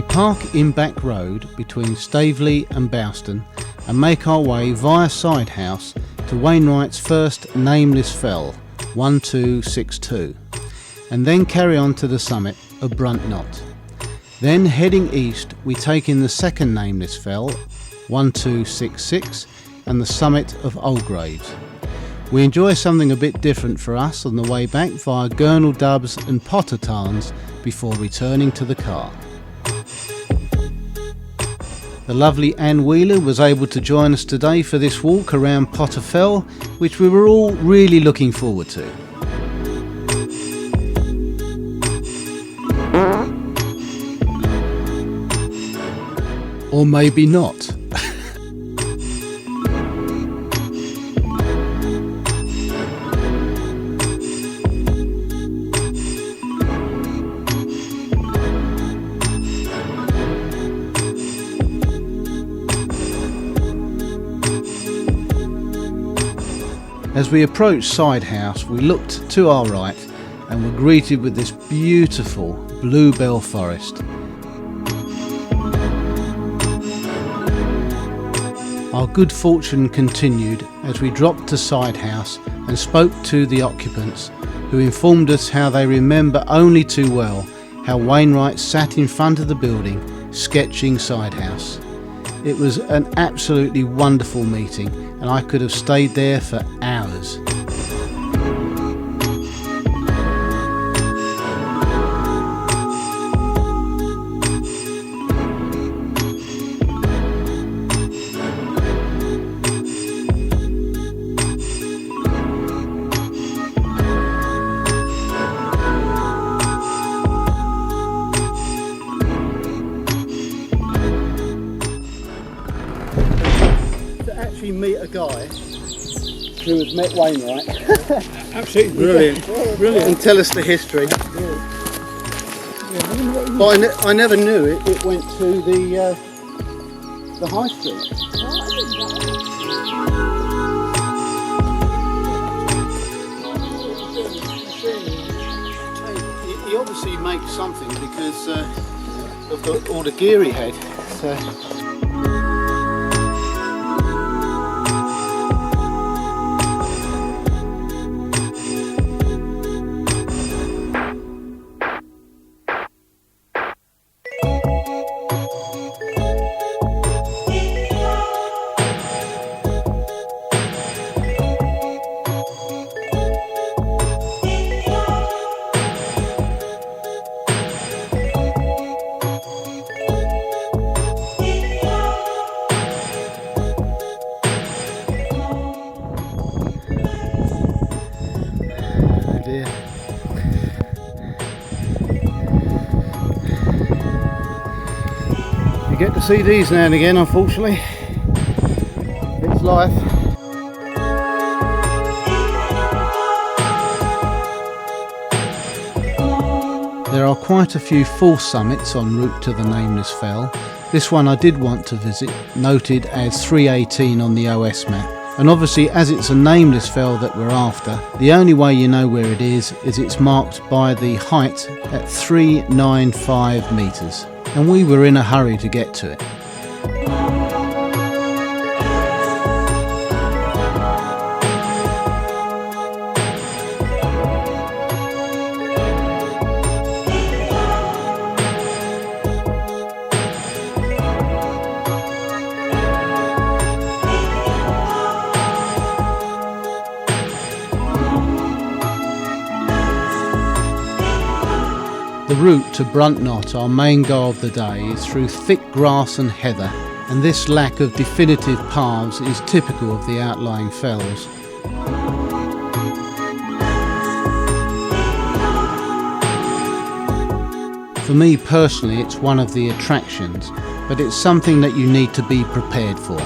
park in Back Road between Staveley and Bouston and make our way via Sidehouse to Wainwright's first Nameless Fell, 1262, and then carry on to the summit of BRUNT KNOTT. Then heading east we take in the second Nameless Fell, 1266, and the summit of ULGRAVES. We enjoy something a bit different for us on the way back via Gurnal Dubs and Potter Tarns before returning to the car. The lovely Anne Wheeler was able to join us today for this walk around Potter Fell, which we were all really looking forward to. Or maybe not. As we approached Sidehouse, we looked to our right and were greeted with this beautiful bluebell forest. Our good fortune continued as we dropped to Sidehouse and spoke to the occupants, who informed us how they remember only too well how Wainwright sat in front of the building sketching Sidehouse. It was an absolutely wonderful meeting, and I could have stayed there for hours. Meet a guy who had met Wainwright. Absolutely brilliant, brilliant. And tell us the history. But I never knew it went to the high street. He obviously makes something because of all the gear he had. So. You get to see these now and again, unfortunately. It's life. There are quite a few false summits en route to the Nameless Fell. This one I did want to visit, noted as 318 on the OS map. And obviously, as it's a Nameless Fell that we're after, the only way you know where it is it's marked by the height at 395 metres. And we were in a hurry to get to it. The route to BRUNT KNOTT, our main goal of the day, is through thick grass and heather, and this lack of definitive paths is typical of the Outlying Fells. For me personally, it's one of the attractions, but it's something that you need to be prepared for.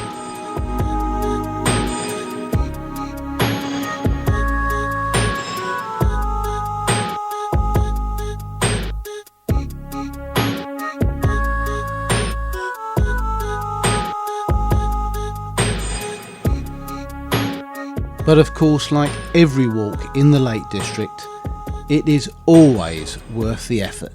But of course, like every walk in the Lake District, it is always worth the effort.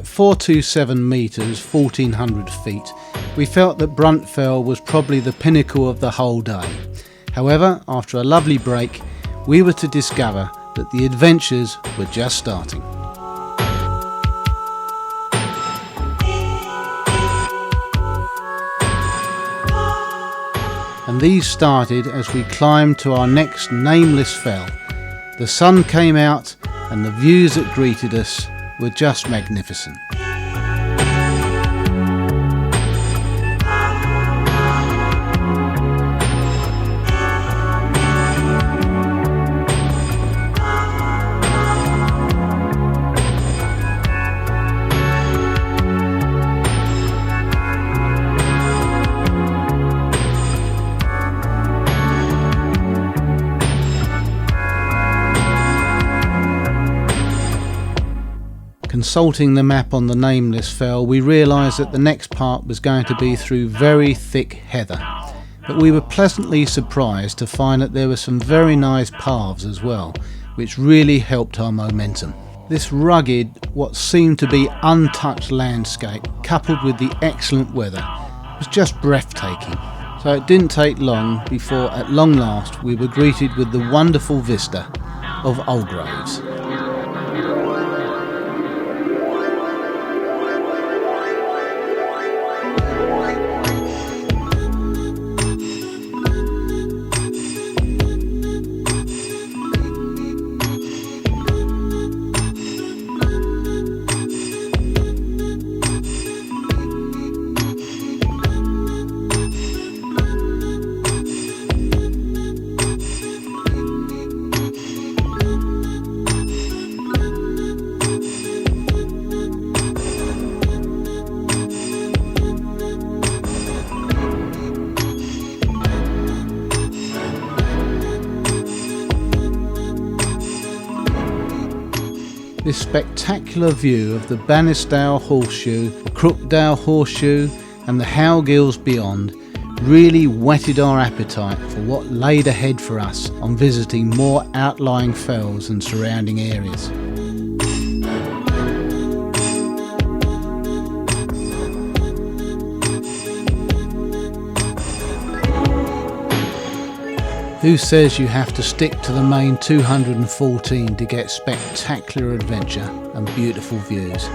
At 427 metres, 1400 feet, we felt that BRUNT Fell was probably the pinnacle of the whole day. However, after a lovely break, we were to discover that the adventures were just starting. And these started as we climbed to our next Nameless Fell. The sun came out and the views that greeted us were just magnificent. Consulting the map on the Nameless Fell, we realised that the next part was going to be through very thick heather, but we were pleasantly surprised to find that there were some very nice paths as well, which really helped our momentum. This rugged, what seemed to be untouched landscape, coupled with the excellent weather, was just breathtaking. So it didn't take long before at long last we were greeted with the wonderful vista of ULGRAVES. This spectacular view of the Bannisdale Horseshoe, the Crookdale Horseshoe and the Howgills beyond really whetted our appetite for what laid ahead for us on visiting more outlying fells and surrounding areas. Who says you have to stick to the main 214 to get spectacular adventure and beautiful views?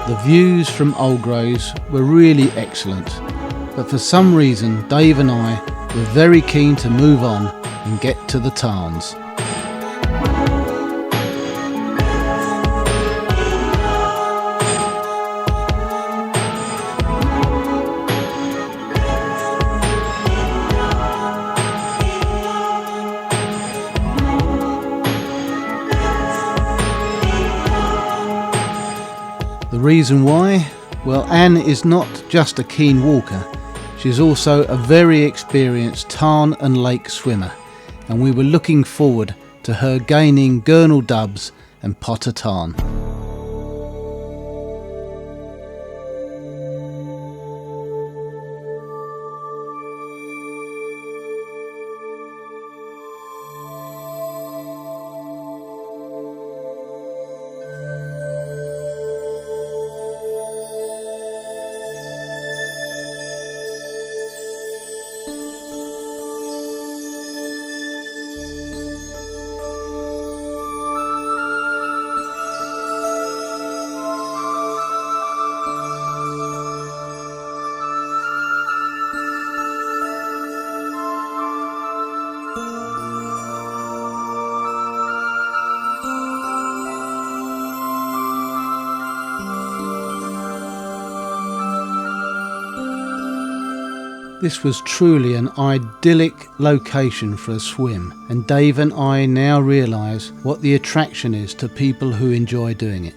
The views from ULGRAVES were really excellent, but for some reason Dave and I were very keen to move on and get to the Tarns. The reason why? Well, Anne is not just a keen walker, she's also a very experienced tarn and lake swimmer, and we were looking forward to her gaining Gurnal dubs and Potter Tarn. This was truly an idyllic location for a swim, and Dave and I now realise what the attraction is to people who enjoy doing it.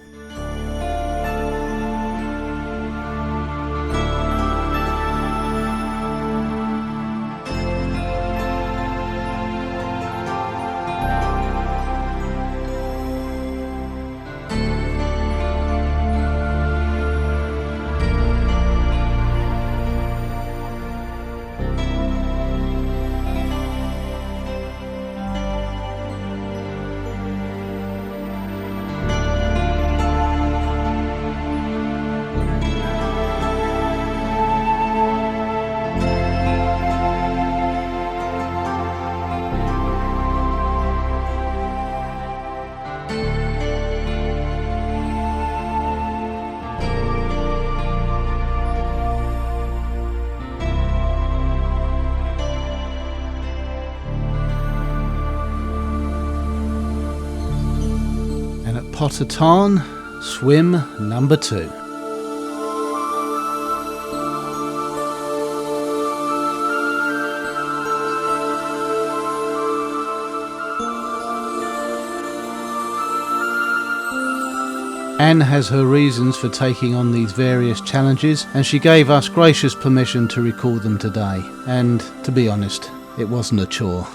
Potter Tarn, swim number 2. Anne has her reasons for taking on these various challenges, and she gave us gracious permission to record them today. And to be honest, it wasn't a chore.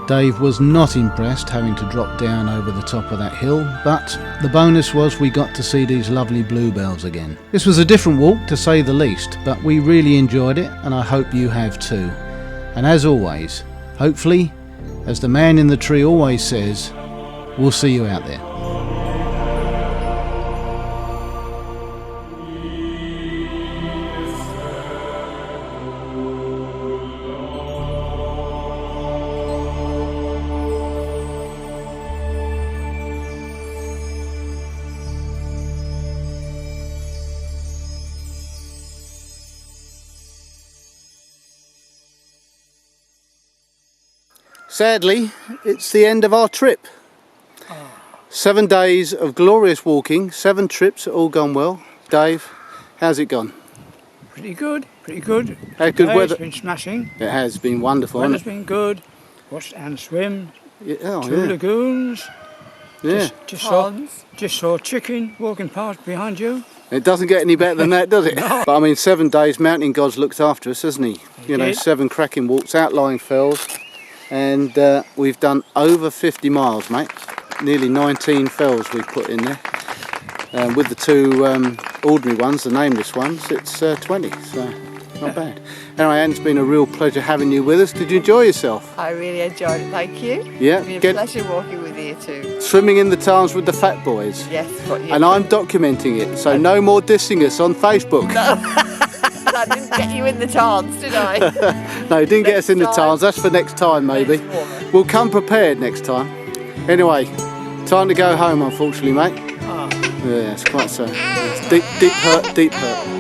Dave was not impressed having to drop down over the top of that hill, but the bonus was we got to see these lovely bluebells again. This was a different walk to say the least, but we really enjoyed it, and I hope you have too. And as always, hopefully, as the man in the tree always says, we'll see you out there. Sadly, it's the end of our trip. 7 days of glorious walking, 7 trips, all gone well. Dave, how's it gone? Pretty good, pretty good. Had good weather. It's been smashing. It has been wonderful, Weather's hasn't it? been good. Watched Anne swim. Yeah, 2 lagoons. yeah. Just saw a chicken walking past behind you. It doesn't get any better than that, does it? No. But I mean, 7 days, Mountain God's looked after us, hasn't he? You know, 7 cracking walks, Outlying Fells. And we've done over 50 miles, mate. Nearly 19 fells we've put in there. With the 2 ordinary ones, the Nameless ones, it's 20, so not bad. Anyway, Anne, it's been a real pleasure having you with us. Did you enjoy yourself? I really enjoyed it, thank you. Yeah. It's been a pleasure walking with you too. Swimming in the Tarns with the fat boys. Yes. And I'm documenting it, so no more dissing us on Facebook. No. I didn't get you in the Tarns, did I? No, didn't get us in the Tarns. That's for next time, maybe. We'll come prepared next time. Anyway, time to go home, unfortunately, mate. Yeah, it's quite so. It's deep hurt, deep hurt.